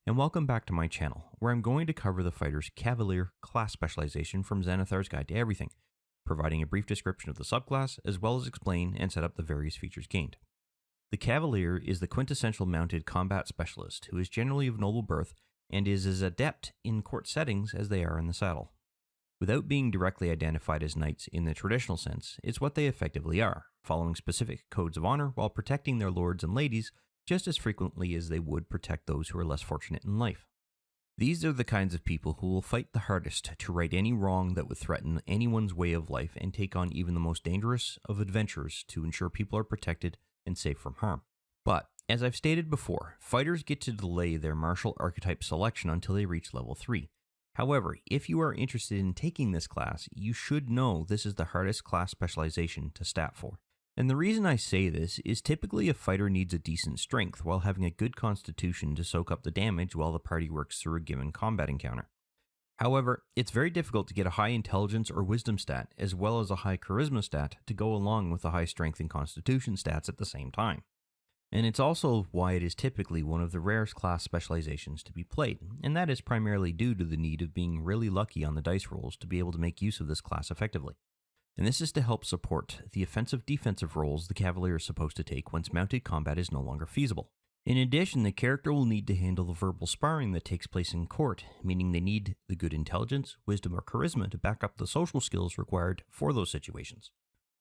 and welcome back to my channel, where I'm going to cover the fighter's Cavalier class specialization from Xanathar's Guide to Everything, providing a brief description of the subclass, as well as explain and set up the various features gained. The Cavalier is the quintessential mounted combat specialist who is generally of noble birth and is as adept in court settings as they are in the saddle. Without being directly identified as knights in the traditional sense, it's what they effectively are, following specific codes of honor while protecting their lords and ladies just as frequently as they would protect those who are less fortunate in life. These are the kinds of people who will fight the hardest to right any wrong that would threaten anyone's way of life and take on even the most dangerous of adventures to ensure people are protected and safe from harm. But, as I've stated before, fighters get to delay their martial archetype selection until they reach level 3. However, if you are interested in taking this class, you should know this is the hardest class specialization to stat for. And the reason I say this is typically a fighter needs a decent strength while having a good constitution to soak up the damage while the party works through a given combat encounter. However, it's very difficult to get a high intelligence or wisdom stat as well as a high charisma stat to go along with the high strength and constitution stats at the same time. And it's also why it is typically one of the rarest class specializations to be played, and that is primarily due to the need of being really lucky on the dice rolls to be able to make use of this class effectively. And this is to help support the offensive-defensive roles the Cavalier is supposed to take once mounted combat is no longer feasible. In addition, the character will need to handle the verbal sparring that takes place in court, meaning they need the good intelligence, wisdom, or charisma to back up the social skills required for those situations.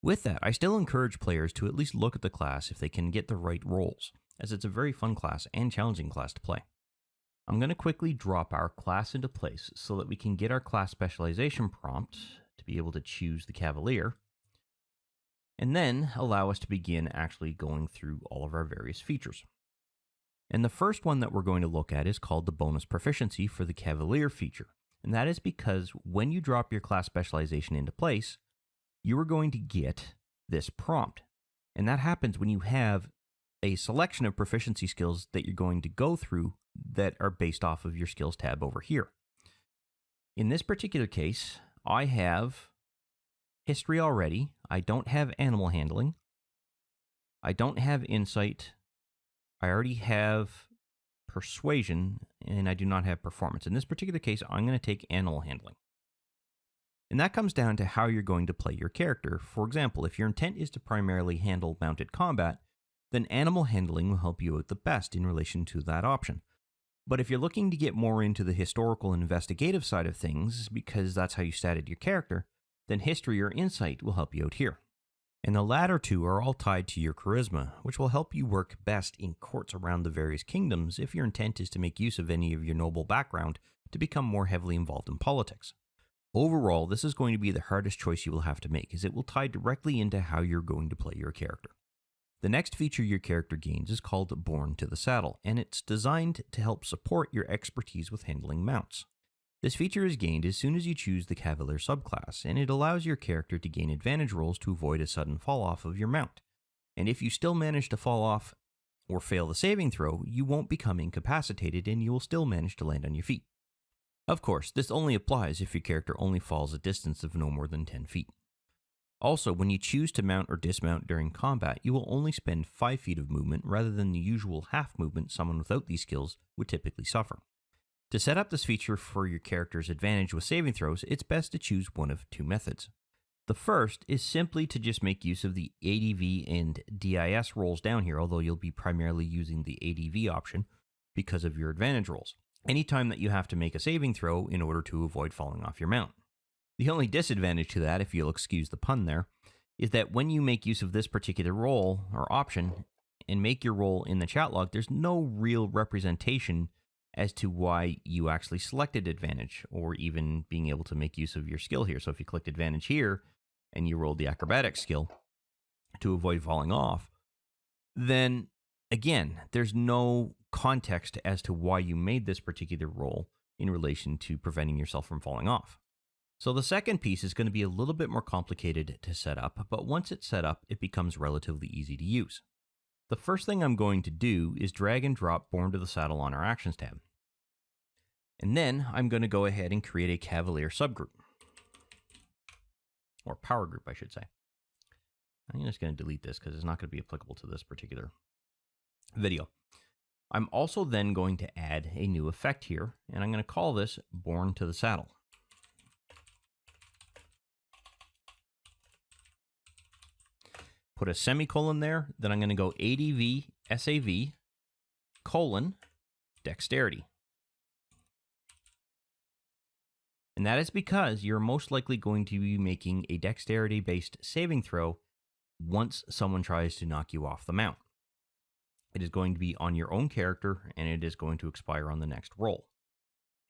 With that, I still encourage players to at least look at the class if they can get the right roles, as it's a very fun class and challenging class to play. I'm going to quickly drop our class into place so that we can get our class specialization prompt to be able to choose the Cavalier, and then allow us to begin actually going through all of our various features. And the first one that we're going to look at is called the bonus proficiency for the Cavalier feature, and that is because when you drop your class specialization into place, you are going to get this prompt, and that happens when you have a selection of proficiency skills that you're going to go through that are based off of your skills tab over here. In this particular case, I have history already. I don't have animal handling. I don't have insight. I already have persuasion, and I do not have performance. In this particular case, I'm going to take animal handling. And that comes down to how you're going to play your character. For example, if your intent is to primarily handle mounted combat, then animal handling will help you out the best in relation to that option. But if you're looking to get more into the historical and investigative side of things, because that's how you statted your character, then history or insight will help you out here. And the latter two are all tied to your charisma, which will help you work best in courts around the various kingdoms if your intent is to make use of any of your noble background to become more heavily involved in politics. Overall, this is going to be the hardest choice you will have to make, as it will tie directly into how you're going to play your character. The next feature your character gains is called Born to the Saddle, and it's designed to help support your expertise with handling mounts. This feature is gained as soon as you choose the Cavalier subclass, and it allows your character to gain advantage rolls to avoid a sudden fall off of your mount. And if you still manage to fall off or fail the saving throw, you won't become incapacitated and you will still manage to land on your feet. Of course, this only applies if your character only falls a distance of no more than 10 feet. Also, when you choose to mount or dismount during combat, you will only spend 5 feet of movement rather than the usual half movement someone without these skills would typically suffer. To set up this feature for your character's advantage with saving throws, it's best to choose one of two methods. The first is simply to just make use of the ADV and DIS rolls down here, although you'll be primarily using the ADV option because of your advantage rolls. Anytime that you have to make a saving throw in order to avoid falling off your mount. The only disadvantage to that, if you'll excuse the pun there, is that when you make use of this particular roll or option and make your roll in the chat log, there's no real representation as to why you actually selected advantage or even being able to make use of your skill here. So if you clicked advantage here and you rolled the acrobatic skill to avoid falling off, then again, there's no context as to why you made this particular roll in relation to preventing yourself from falling off. So the second piece is going to be a little bit more complicated to set up, but once it's set up, it becomes relatively easy to use. The first thing I'm going to do is drag and drop Born to the Saddle on our Actions tab. And then I'm going to go ahead and create a Cavalier subgroup. Or power group, I should say. I'm just going to delete this because it's not going to be applicable to this particular video. I'm also then going to add a new effect here, and I'm going to call this Born to the Saddle. Put a semicolon there, then I'm going to go ADV SAV colon dexterity. And that is because you're most likely going to be making a dexterity-based saving throw once someone tries to knock you off the mount. It is going to be on your own character, and it is going to expire on the next roll.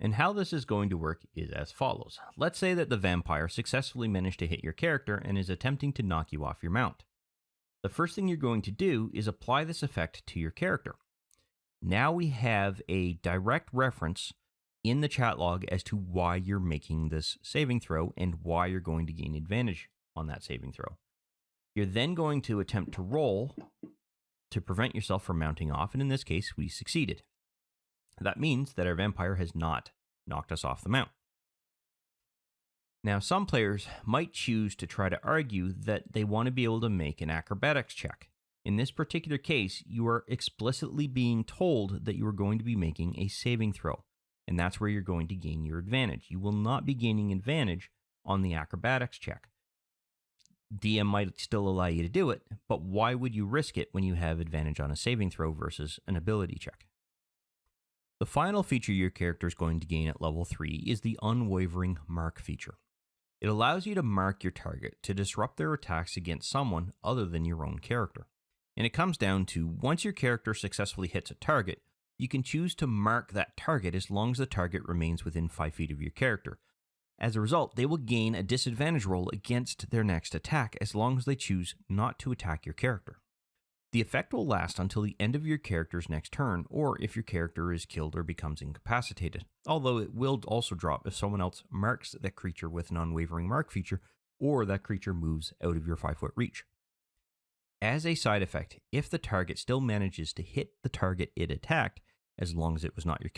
And how this is going to work is as follows. Let's say that the vampire successfully managed to hit your character and is attempting to knock you off your mount. The first thing you're going to do is apply this effect to your character. Now we have a direct reference in the chat log as to why you're making this saving throw and why you're going to gain advantage on that saving throw. You're then going to attempt to roll to prevent yourself from mounting off, and in this case, we succeeded. That means that our vampire has not knocked us off the mount. Now, some players might choose to try to argue that they want to be able to make an acrobatics check. In this particular case, you are explicitly being told that you are going to be making a saving throw, and that's where you're going to gain your advantage. You will not be gaining advantage on the acrobatics check. DM might still allow you to do it, but why would you risk it when you have advantage on a saving throw versus an ability check? The final feature your character is going to gain at level 3 is the Unwavering Mark feature. It allows you to mark your target to disrupt their attacks against someone other than your own character. And it comes down to once your character successfully hits a target, you can choose to mark that target as long as the target remains within 5 feet of your character. As a result, they will gain a disadvantage roll against their next attack as long as they choose not to attack your character. The effect will last until the end of your character's next turn, or if your character is killed or becomes incapacitated, although it will also drop if someone else marks that creature with an Unwavering Mark feature, or that creature moves out of your 5-foot reach. As a side effect, if the target still manages to hit the target it attacked, as long as it was not your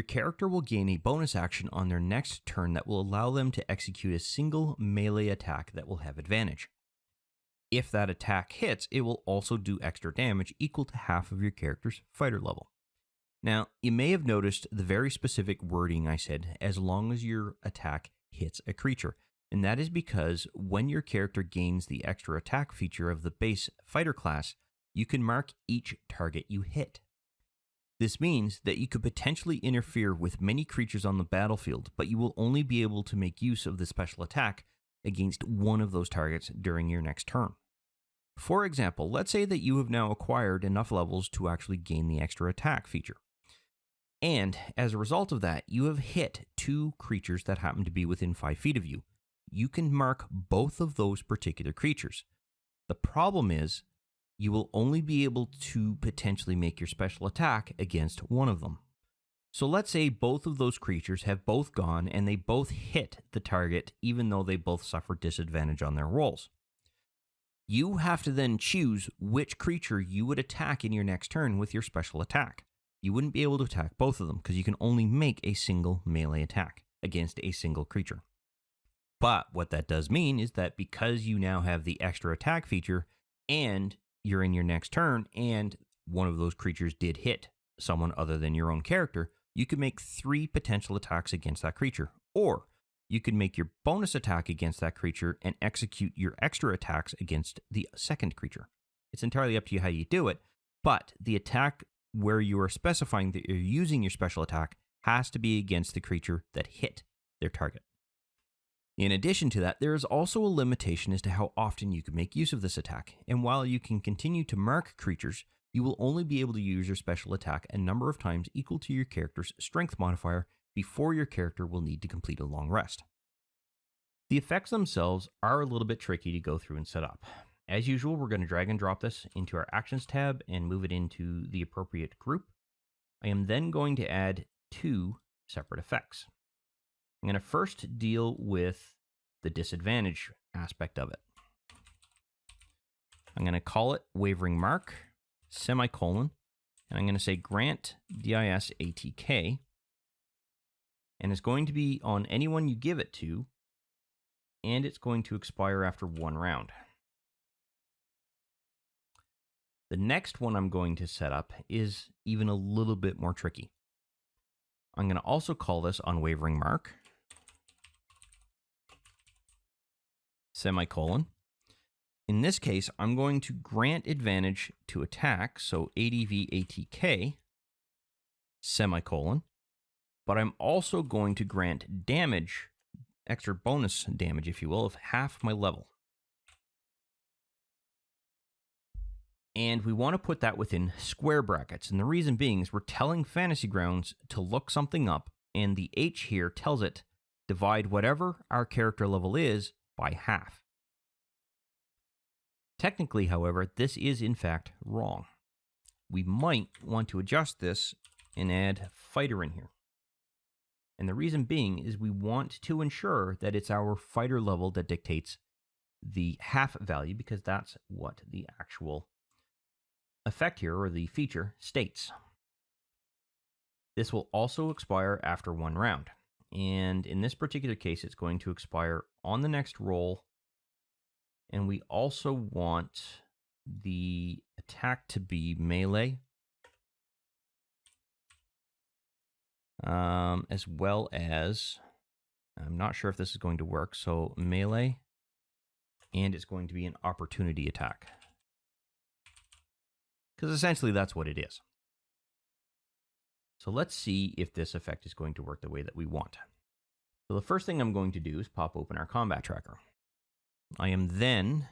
character will gain a bonus action on their next turn that will allow them to execute a single melee attack that will have advantage. If that attack hits, it will also do extra damage equal to half of your character's fighter level. Now, you may have noticed the very specific wording I said, as long as your attack hits a creature. And that is because when your character gains the extra attack feature of the base fighter class, you can mark each target you hit. This means that you could potentially interfere with many creatures on the battlefield, but you will only be able to make use of the special attack against one of those targets during your next turn. For example, let's say that you have now acquired enough levels to actually gain the extra attack feature. And as a result of that, you have hit 2 creatures that happen to be within 5 feet of you. You can mark both of those particular creatures. The problem is, you will only be able to potentially make your special attack against one of them. So let's say both of those creatures have both gone and they both hit the target even though they both suffer disadvantage on their rolls. You have to then choose which creature you would attack in your next turn with your special attack. You wouldn't be able to attack both of them because you can only make a single melee attack against a single creature. But what that does mean is that because you now have the extra attack feature and you're in your next turn and one of those creatures did hit someone other than your own character, you could make 3 potential attacks against that creature. Or you could make your bonus attack against that creature and execute your extra attacks against the second creature. It's entirely up to you how you do it, but the attack where you are specifying that you're using your special attack has to be against the creature that hit their target. In addition to that, there is also a limitation as to how often you can make use of this attack, and while you can continue to mark creatures, you will only be able to use your special attack a number of times equal to your character's strength modifier before your character will need to complete a long rest. The effects themselves are a little bit tricky to go through and set up. As usual, we're going to drag and drop this into our Actions tab and move it into the appropriate group. I am then going to add 2 separate effects. I'm going to first deal with the disadvantage aspect of it. I'm going to call it Wavering Mark, semicolon, and I'm going to say grant DIS-ATK, and it's going to be on anyone you give it to, and it's going to expire after 1 round. The next one I'm going to set up is even a little bit more tricky. I'm going to also call this Unwavering Mark, semicolon. In this case, I'm going to grant advantage to attack, so ADV ATK, semicolon, but I'm also going to grant damage, extra bonus damage, if you will, of half my level. And we want to put that within square brackets. And the reason being is we're telling Fantasy Grounds to look something up, and the H here tells it divide whatever our character level is by half. Technically, however, this is in fact wrong. We might want to adjust this and add fighter in here. And the reason being is we want to ensure that it's our fighter level that dictates the half value, because that's what the actual effect here, or the feature, states. This will also expire after one round. And in this particular case, it's going to expire on the next roll. And we also want the attack to be melee, as well as, I'm not sure if this is going to work, so melee, and it's going to be an opportunity attack. Because essentially that's what it is. So let's see if this effect is going to work the way that we want. So the first thing I'm going to do is pop open our combat tracker. I am then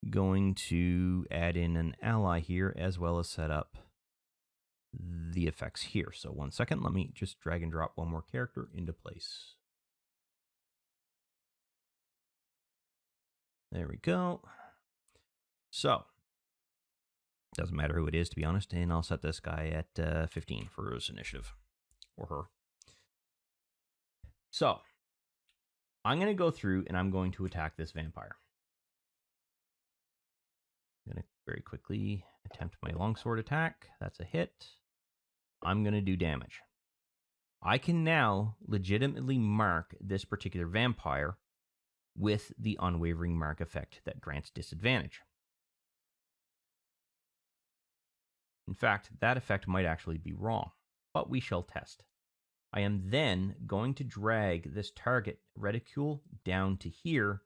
going to add in an ally here, as well as set up the effects here. So one second, let me just drag and drop one more character into place. There we go. So, doesn't matter who it is, to be honest, and I'll set this guy at 15 for his initiative, or her. So, I'm going to go through and I'm going to attack this vampire. I'm going to very quickly attempt my longsword attack. That's a hit. I'm going to do damage. I can now legitimately mark this particular vampire with the Unwavering Mark effect that grants disadvantage. In fact, that effect might actually be wrong, but we shall test. I am then going to drag this target reticule down to here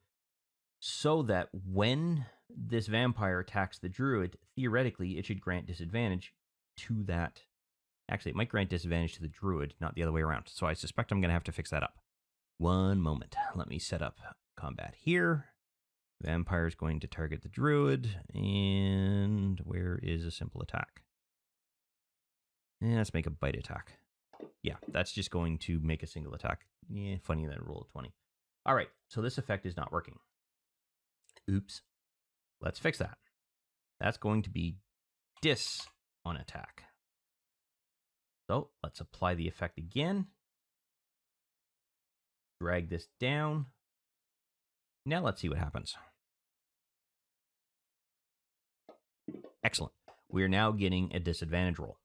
so that when this vampire attacks the druid, theoretically, it should grant disadvantage to that. Actually, it might grant disadvantage to the druid, not the other way around. So I suspect I'm going to have to fix that up. One moment. Let me set up combat here. Vampire is going to target the druid. And where is a simple attack? And let's make a bite attack. Yeah, that's just going to make a single attack. Yeah, funny that I rolled a 20. All right, so this effect is not working. Oops. Let's fix that. That's going to be dis on attack. So let's apply the effect again. Drag this down. Now let's see what happens. Excellent. We are now getting a disadvantage roll.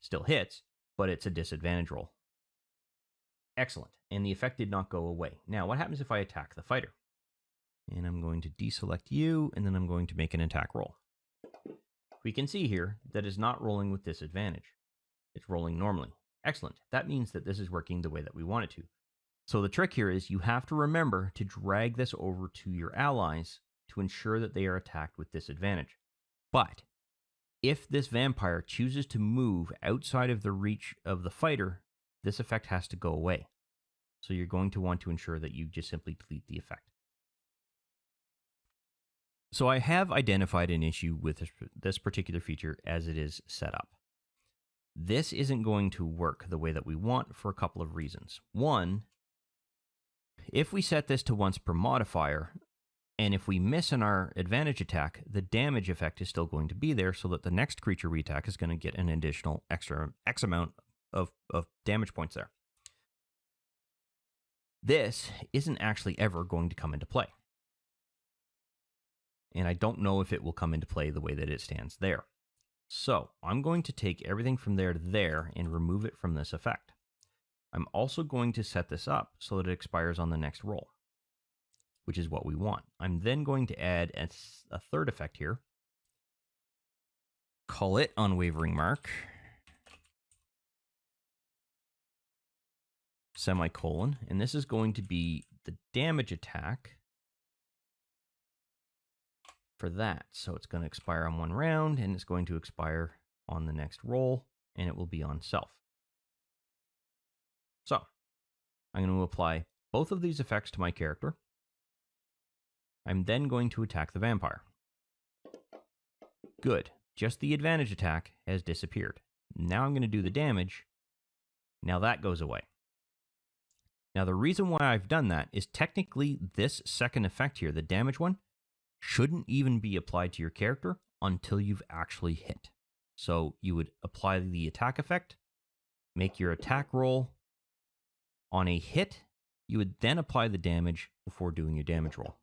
Still hits, but it's a disadvantage roll. Excellent. And the effect did not go away. Now, what happens if I attack the fighter? And I'm going to deselect you, and then I'm going to make an attack roll. We can see here that it's not rolling with disadvantage. It's rolling normally. Excellent. That means that this is working the way that we want it to. So the trick here is you have to remember to drag this over to your allies to ensure that they are attacked with disadvantage. But if this vampire chooses to move outside of the reach of the fighter, this effect has to go away. So you're going to want to ensure that you just simply delete the effect. So I have identified an issue with this particular feature as it is set up. This isn't going to work the way that we want for a couple of reasons. One, if we set this to once per modifier, and if we miss on our advantage attack, the damage effect is still going to be there, so that the next creature we attack is going to get an additional extra X amount of damage points there. This isn't actually ever going to come into play. And I don't know if it will come into play the way that it stands there. So I'm going to take everything from there to there and remove it from this effect. I'm also going to set this up so that it expires on the next roll, which is what we want. I'm then going to add a third effect here, call it Unwavering Mark, semicolon, and this is going to be the damage attack for that. So it's going to expire on 1 round, and it's going to expire on the next roll, and it will be on self. So I'm going to apply both of these effects to my character. I'm then going to attack the vampire. Good. Just the advantage attack has disappeared. Now I'm going to do the damage. Now that goes away. Now the reason why I've done that is technically this second effect here, the damage one, shouldn't even be applied to your character until you've actually hit. So you would apply the attack effect, make your attack roll. On a hit, you would then apply the damage before doing your damage roll.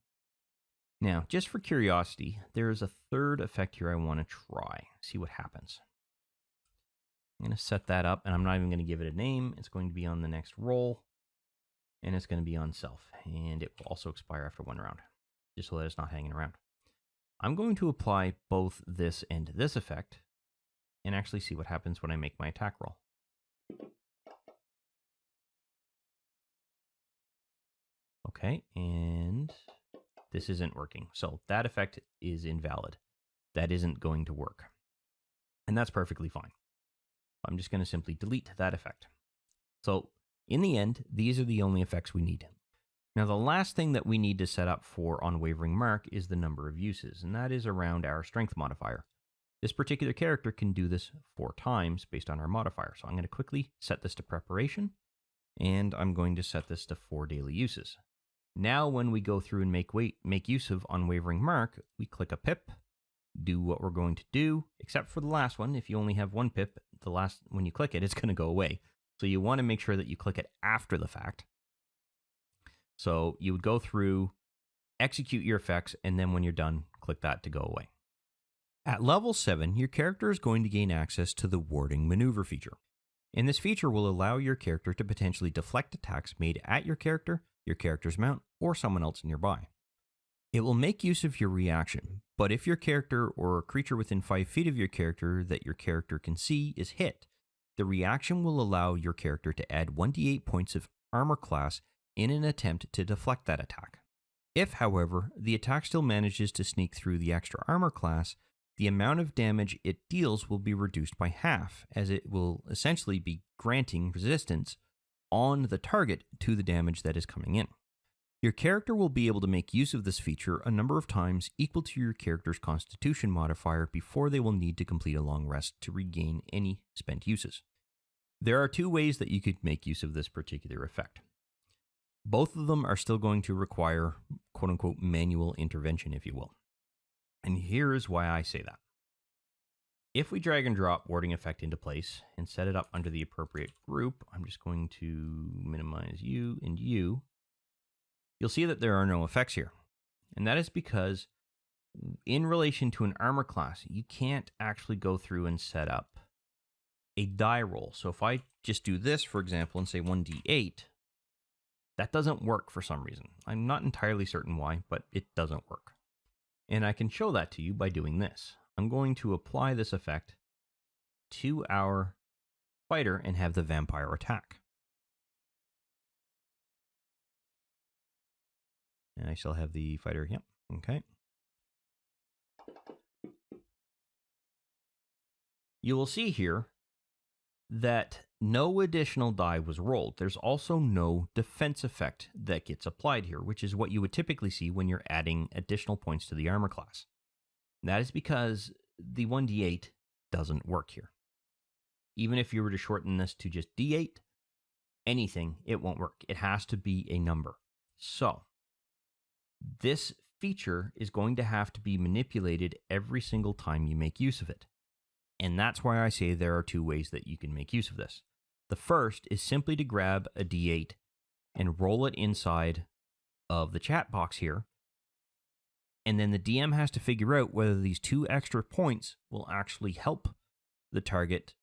Now, just for curiosity, there is a third effect here I want to try. See what happens. I'm going to set that up, and I'm not even going to give it a name. It's going to be on the next roll, and it's going to be on self. And it will also expire after 1 round, just so that it's not hanging around. I'm going to apply both this and this effect, and actually see what happens when I make my attack roll. Okay, and this isn't working. So that effect is invalid. That isn't going to work. And that's perfectly fine. I'm just going to simply delete that effect. So in the end, these are the only effects we need. Now the last thing that we need to set up for Unwavering Mark is the number of uses, and that is around our strength modifier. This particular character can do this 4 times based on our modifier. So I'm going to quickly set this to preparation, and I'm going to set this to 4 daily uses. Now, when we go through and make use of Unwavering Mark, we click a pip, do what we're going to do, except for the last one. If you only have 1 pip, when you click it, it's going to go away. So you want to make sure that you click it after the fact. So you would go through, execute your effects, and then when you're done, click that to go away. At level 7, your character is going to gain access to the Warding Maneuver feature. And this feature will allow your character to potentially deflect attacks made at your character's mount, or someone else nearby. It will make use of your reaction, but if your character or a creature within 5 feet of your character that your character can see is hit, the reaction will allow your character to add 1d8 points of armor class in an attempt to deflect that attack. If, however, the attack still manages to sneak through the extra armor class, the amount of damage it deals will be reduced by half, as it will essentially be granting resistance on the target to the damage that is coming in. Your character will be able to make use of this feature a number of times equal to your character's Constitution modifier before they will need to complete a long rest to regain any spent uses. There are 2 ways that you could make use of this particular effect. Both of them are still going to require quote-unquote manual intervention, if you will. And here is why I say that. If we drag and drop warding effect into place and set it up under the appropriate group, I'm just going to minimize you and you. You'll see that there are no effects here. And that is because in relation to an armor class, you can't actually go through and set up a die roll. So if I just do this, for example, and say 1d8, that doesn't work for some reason. I'm not entirely certain why, but it doesn't work. And I can show that to you by doing this. I'm going to apply this effect to our fighter and have the vampire attack. And I still have the fighter, yep, okay. You will see here that no additional die was rolled. There's also no defense effect that gets applied here, which is what you would typically see when you're adding additional points to the armor class. And that is because the 1d8 doesn't work here. Even if you were to shorten this to just d8, anything, it won't work. It has to be a number. So, this feature is going to have to be manipulated every single time you make use of it. And that's why I say there are 2 ways that you can make use of this. The first is simply to grab a d8 and roll it inside of the chat box here. And then the DM has to figure out whether these 2 extra points will actually help the target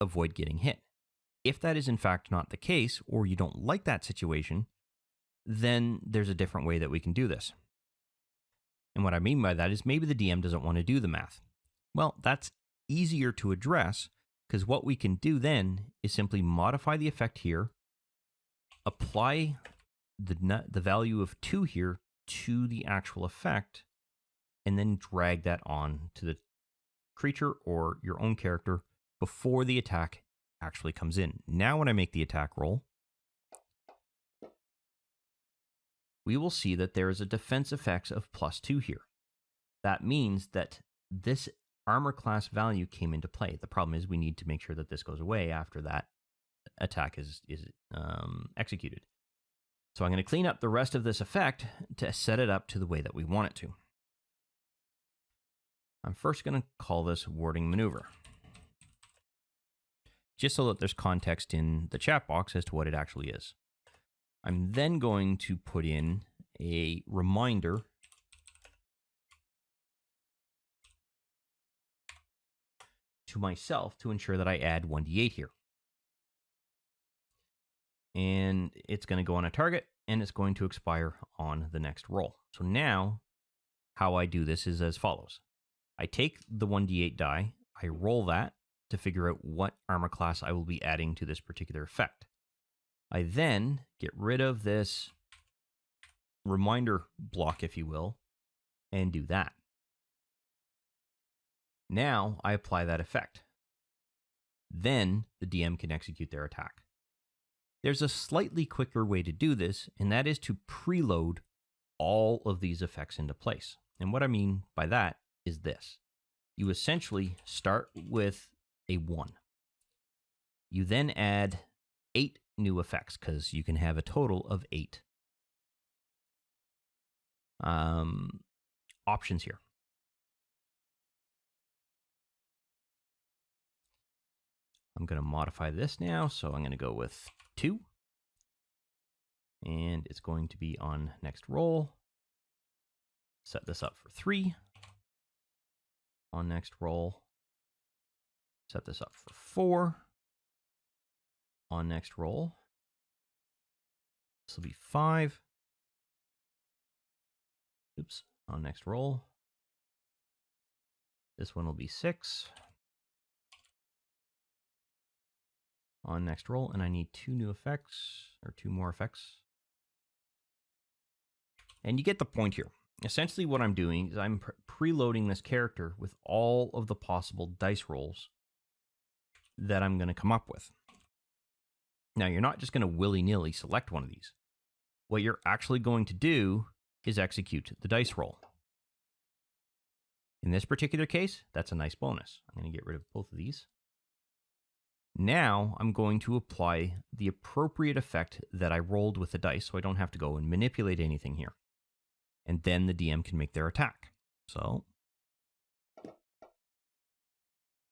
avoid getting hit. If that is in fact not the case, or you don't like that situation, then there's a different way that we can do this. And what I mean by that is maybe the DM doesn't want to do the math. Well, that's easier to address because what we can do then is simply modify the effect here, apply the value of 2 here to the actual effect, and then drag that on to the creature or your own character before the attack actually comes in. Now when I make the attack roll, we will see that there is a defense effects of +2 here. That means that this armor class value came into play. The problem is we need to make sure that this goes away after that attack is executed. So I'm going to clean up the rest of this effect to set it up to the way that we want it to. I'm first going to call this warding maneuver, just so that there's context in the chat box as to what it actually is. I'm then going to put in a reminder to myself to ensure that I add 1d8 here. And it's going to go on a target, and it's going to expire on the next roll. So now, how I do this is as follows. I take the 1d8 die, I roll that to figure out what armor class I will be adding to this particular effect. I then get rid of this reminder block, if you will, and do that. Now I apply that effect. Then the DM can execute their attack. There's a slightly quicker way to do this, and that is to preload all of these effects into place. And what I mean by that is this. You essentially start with a 1. You then add 8 new effects, because you can have a total of 8 options here. I'm going to modify this now, so I'm going to go with 2. And it's going to be on next roll. Set this up for 3. On next roll. Set this up for 4. On next roll. This will be 5. Oops. On next roll. This one will be 6. On next roll, and I need 2 new effects, or 2 more effects. And you get the point here. Essentially what I'm doing is I'm preloading this character with all of the possible dice rolls that I'm going to come up with. Now, you're not just going to willy-nilly select one of these. What you're actually going to do is execute the dice roll. In this particular case, that's a nice bonus. I'm going to get rid of both of these. Now, I'm going to apply the appropriate effect that I rolled with the dice, so I don't have to go and manipulate anything here. And then the DM can make their attack. So,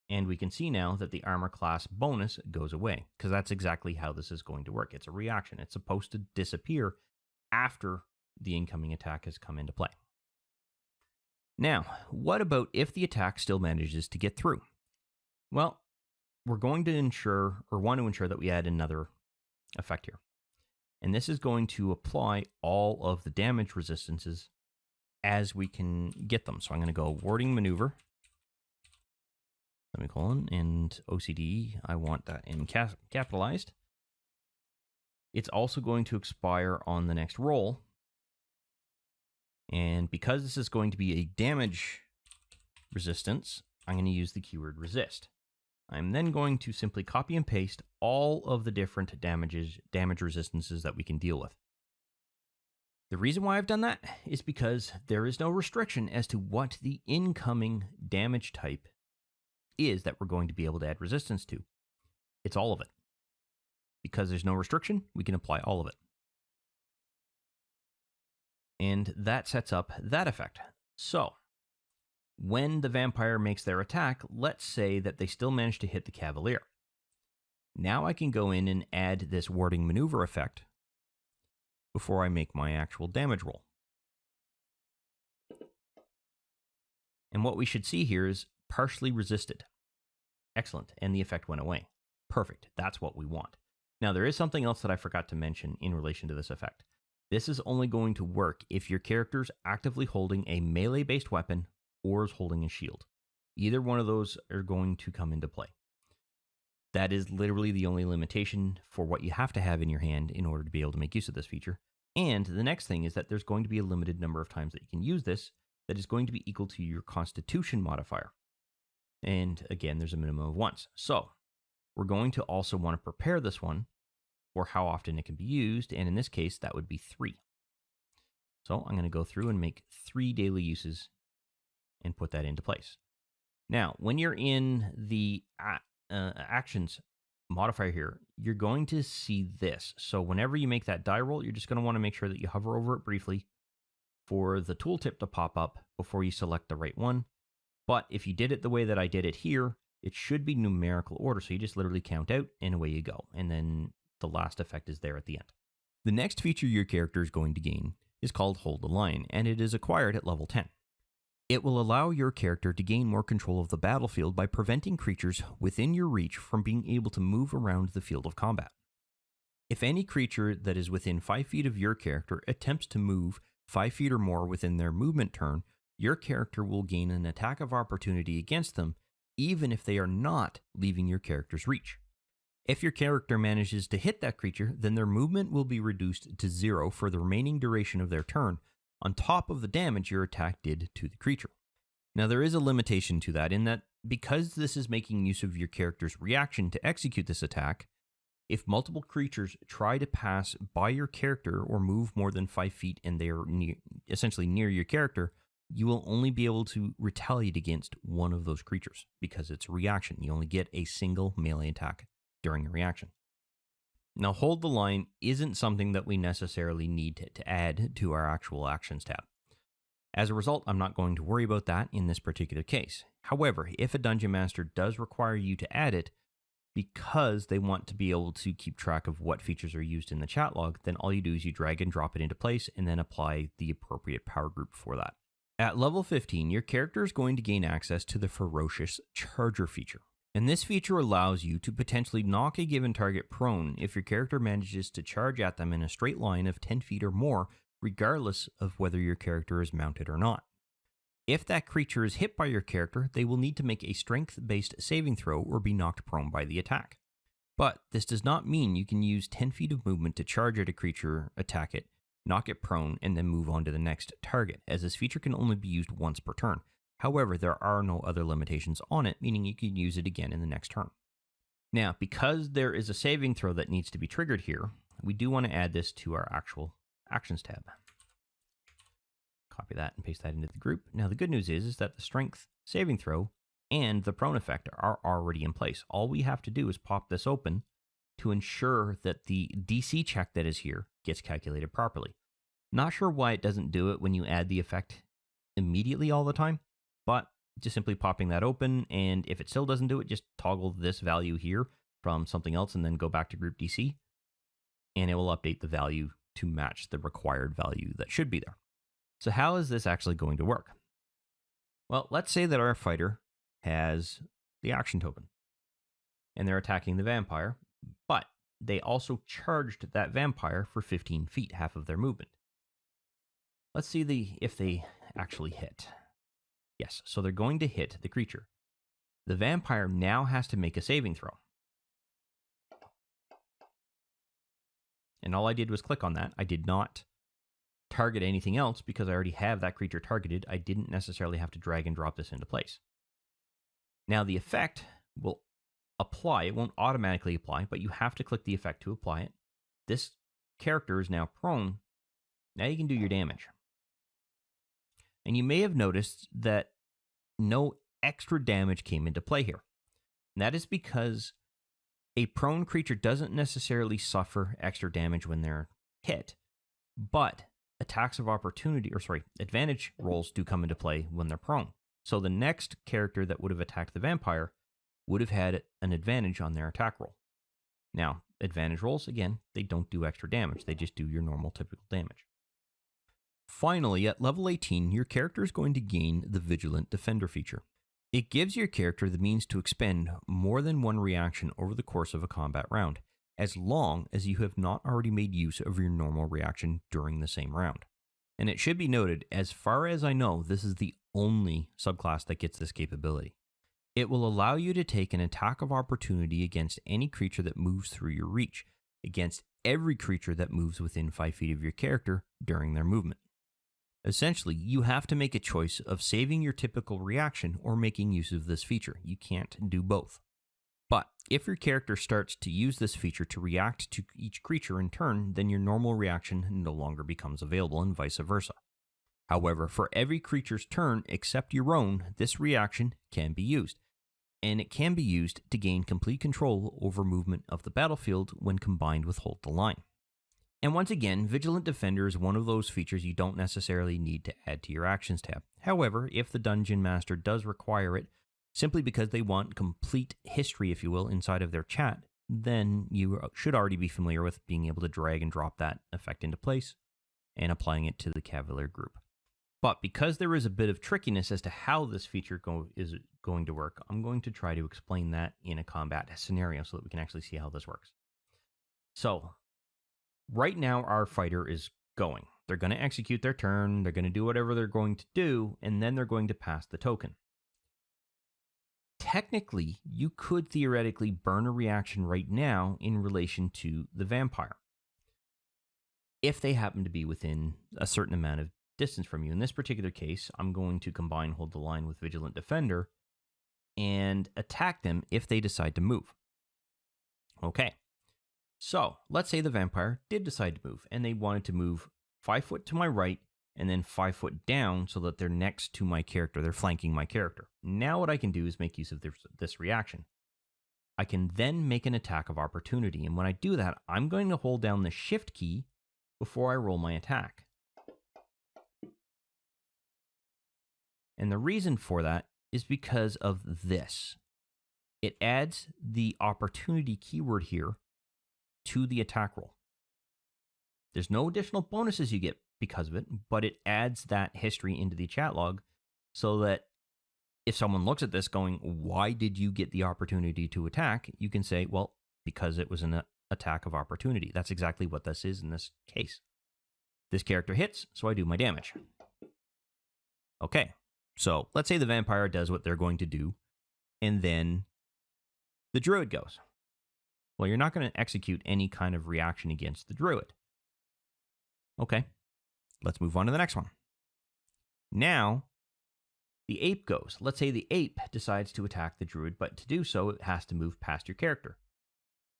and we can see now that the armor class bonus goes away, because that's exactly how this is going to work. It's a reaction. It's supposed to disappear after the incoming attack has come into play. Now, what about if the attack still manages to get through? Well, we're going to ensure, or want to ensure, that we add another effect here. And this is going to apply all of the damage resistances as we can get them. So I'm going to go warding maneuver, semicolon, and OCD, I want that in capitalized. It's also going to expire on the next roll. And because this is going to be a damage resistance, I'm going to use the keyword resist. I'm then going to simply copy and paste all of the different damage resistances that we can deal with. The reason why I've done that is because there is no restriction as to what the incoming damage type is that we're going to be able to add resistance to. It's all of it. Because there's no restriction, we can apply all of it. And that sets up that effect. So, when the vampire makes their attack, let's say that they still manage to hit the Cavalier. Now I can go in and add this warding maneuver effect before I make my actual damage roll. And what we should see here is partially resisted. Excellent, and the effect went away. Perfect, that's what we want. Now there is something else that I forgot to mention in relation to this effect. This is only going to work if your character's actively holding a melee-based weapon or is holding a shield. Either one of those are going to come into play. That is literally the only limitation for what you have to have in your hand in order to be able to make use of this feature. And the next thing is that there's going to be a limited number of times that you can use this that is going to be equal to your Constitution modifier. And again, there's a minimum of once. So we're going to also want to prepare this one for how often it can be used. And in this case, that would be 3. So I'm going to go through and make 3 daily uses and put that into place. Now, when you're in the actions modifier here, you're going to see this. So whenever you make that die roll, you're just going to want to make sure that you hover over it briefly for the tooltip to pop up before you select the right one. But if you did it the way that I did it here, it should be numerical order. So you just literally count out and away you go. And then the last effect is there at the end. The next feature your character is going to gain is called Hold the Line, and it is acquired at level 10. It will allow your character to gain more control of the battlefield by preventing creatures within your reach from being able to move around the field of combat. If any creature that is within 5 feet of your character attempts to move 5 feet or more within their movement turn, your character will gain an attack of opportunity against them, even if they are not leaving your character's reach. If your character manages to hit that creature, then their movement will be reduced to 0 for the remaining duration of their turn, on top of the damage your attack did to the creature. Now, there is a limitation to that in that because this is making use of your character's reaction to execute this attack, if multiple creatures try to pass by your character or move more than 5 feet and they are essentially near your character, you will only be able to retaliate against one of those creatures because it's a reaction. You only get a single melee attack during a reaction. Now, Hold the Line isn't something that we necessarily need to add to our actual actions tab. As a result, I'm not going to worry about that in this particular case. However, if a Dungeon Master does require you to add it because they want to be able to keep track of what features are used in the chat log, then all you do is you drag and drop it into place and then apply the appropriate power group for that. At level 15, your character is going to gain access to the Ferocious Charger Feature. And this feature allows you to potentially knock a given target prone if your character manages to charge at them in a straight line of 10 feet or more, regardless of whether your character is mounted or not. If that creature is hit by your character, they will need to make a strength-based saving throw or be knocked prone by the attack. But this does not mean you can use 10 feet of movement to charge at a creature, attack it, knock it prone, and then move on to the next target, as this feature can only be used once per turn. However, there are no other limitations on it, meaning you can use it again in the next turn. Now, because there is a saving throw that needs to be triggered here, we do want to add this to our actual actions tab. Copy that and paste that into the group. Now, the good news is that the strength saving throw and the prone effect are already in place. All we have to do is pop this open to ensure that the DC check that is here gets calculated properly. Not sure why it doesn't do it when you add the effect immediately all the time, but just simply popping that open, and if it still doesn't do it, just toggle this value here from something else and then go back to group DC, and it will update the value to match the required value that should be there. So how is this actually going to work? Well, let's say that our fighter has the action token, and they're attacking the vampire, but they also charged that vampire for 15 feet, half of their movement. Let's see if they actually hit. Yes, so they're going to hit the creature. The vampire now has to make a saving throw. And all I did was click on that. I did not target anything else because I already have that creature targeted. I didn't necessarily have to drag and drop this into place. Now the effect will apply. It won't automatically apply, but you have to click the effect to apply it. This character is now prone. Now you can do your damage. And you may have noticed that no extra damage came into play here. And that is because a prone creature doesn't necessarily suffer extra damage when they're hit, but advantage rolls do come into play when they're prone. So the next character that would have attacked the vampire would have had an advantage on their attack roll. Now, advantage rolls, again, they don't do extra damage. They just do your normal typical damage. Finally, at level 18, your character is going to gain the Vigilant Defender feature. It gives your character the means to expend more than one reaction over the course of a combat round, as long as you have not already made use of your normal reaction during the same round. And it should be noted, as far as I know, this is the only subclass that gets this capability. It will allow you to take an attack of opportunity against any creature that moves through your reach, against every creature that moves within 5 feet of your character during their movement. Essentially, you have to make a choice of saving your typical reaction or making use of this feature. You can't do both. But if your character starts to use this feature to react to each creature in turn, then your normal reaction no longer becomes available and vice versa. However, for every creature's turn except your own, this reaction can be used. And it can be used to gain complete control over movement of the battlefield when combined with Hold the Line. And once again, Vigilant Defender is one of those features you don't necessarily need to add to your Actions tab. However, if the Dungeon Master does require it, simply because they want complete history, if you will, inside of their chat, then you should already be familiar with being able to drag and drop that effect into place and applying it to the Cavalier group. But because there is a bit of trickiness as to how this feature is going to work, I'm going to try to explain that in a combat scenario so that we can actually see how this works. So, right now our fighter is going. They're going to execute their turn, they're going to do whatever they're going to do, and then they're going to pass the token. Technically, you could theoretically burn a reaction right now in relation to the vampire, if they happen to be within a certain amount of distance from you. In this particular case, I'm going to combine Hold the Line with Vigilant Defender and attack them if they decide to move. Okay, so let's say the vampire did decide to move, and they wanted to move 5 foot to my right and then 5 foot down so that they're next to my character, they're flanking my character. Now what I can do is make use of this reaction. I can then make an attack of opportunity, and when I do that, I'm going to hold down the Shift key before I roll my attack. And the reason for that is because of this. It adds the opportunity keyword here to the attack roll. There's no additional bonuses you get because of it, but it adds that history into the chat log so that if someone looks at this going, why did you get the opportunity to attack? You can say, well, because it was an attack of opportunity. That's exactly what this is in this case. This character hits, so I do my damage. Okay. So let's say the vampire does what they're going to do, and then the druid goes. Well, you're not going to execute any kind of reaction against the druid. Okay, let's move on to the next one. Now, the ape goes. Let's say the ape decides to attack the druid, but to do so, it has to move past your character.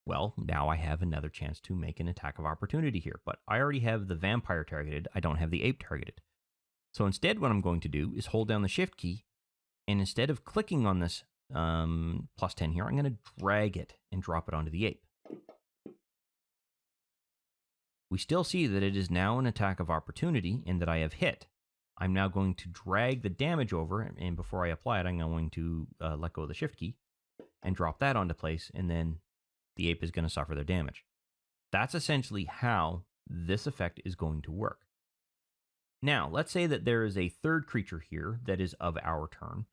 Well, now I have another chance to make an attack of opportunity here, but I already have the vampire targeted. I don't have the ape targeted. So instead, what I'm going to do is hold down the Shift key, and instead of clicking on this +10 here, I'm going to drag it and drop it onto the ape. We still see that it is now an attack of opportunity and that I have hit. I'm now going to drag the damage over, and before I apply it, I'm going to let go of the Shift key and drop that onto place, and then the ape is going to suffer their damage. That's essentially how this effect is going to work. Now, let's say that there is a third creature here that is of our turn,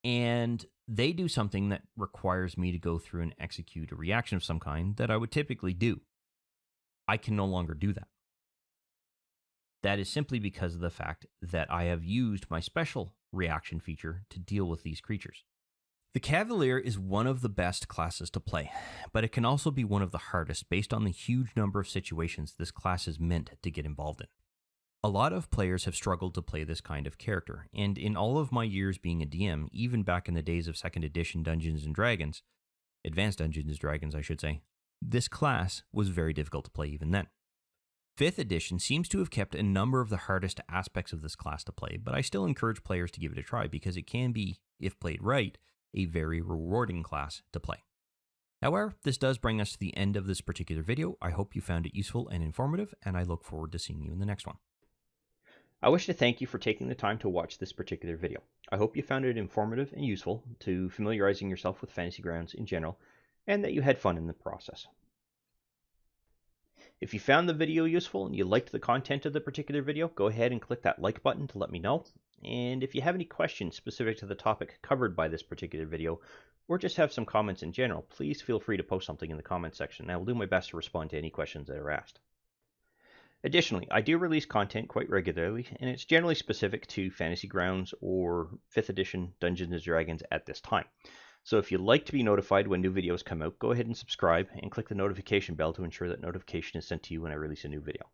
and they do something that requires me to go through and execute a reaction of some kind that I would typically do. I can no longer do that. That is simply because of the fact that I have used my special reaction feature to deal with these creatures. The Cavalier is one of the best classes to play, but it can also be one of the hardest based on the huge number of situations this class is meant to get involved in. A lot of players have struggled to play this kind of character, and in all of my years being a DM, even back in the days of 2nd edition Dungeons & Dragons, Advanced Dungeons & Dragons I should say, this class was very difficult to play even then. 5th edition seems to have kept a number of the hardest aspects of this class to play, but I still encourage players to give it a try because it can be, if played right, a very rewarding class to play. However, this does bring us to the end of this particular video. I hope you found it useful and informative, and I look forward to seeing you in the next one. I wish to thank you for taking the time to watch this particular video. I hope you found it informative and useful to familiarizing yourself with Fantasy Grounds in general, and that you had fun in the process. If you found the video useful and you liked the content of the particular video, go ahead and click that like button to let me know. And if you have any questions specific to the topic covered by this particular video, or just have some comments in general, please feel free to post something in the comment section, and I will do my best to respond to any questions that are asked. Additionally, I do release content quite regularly, and it's generally specific to Fantasy Grounds or 5th edition Dungeons & Dragons at this time. So if you'd like to be notified when new videos come out, go ahead and subscribe and click the notification bell to ensure that notification is sent to you when I release a new video.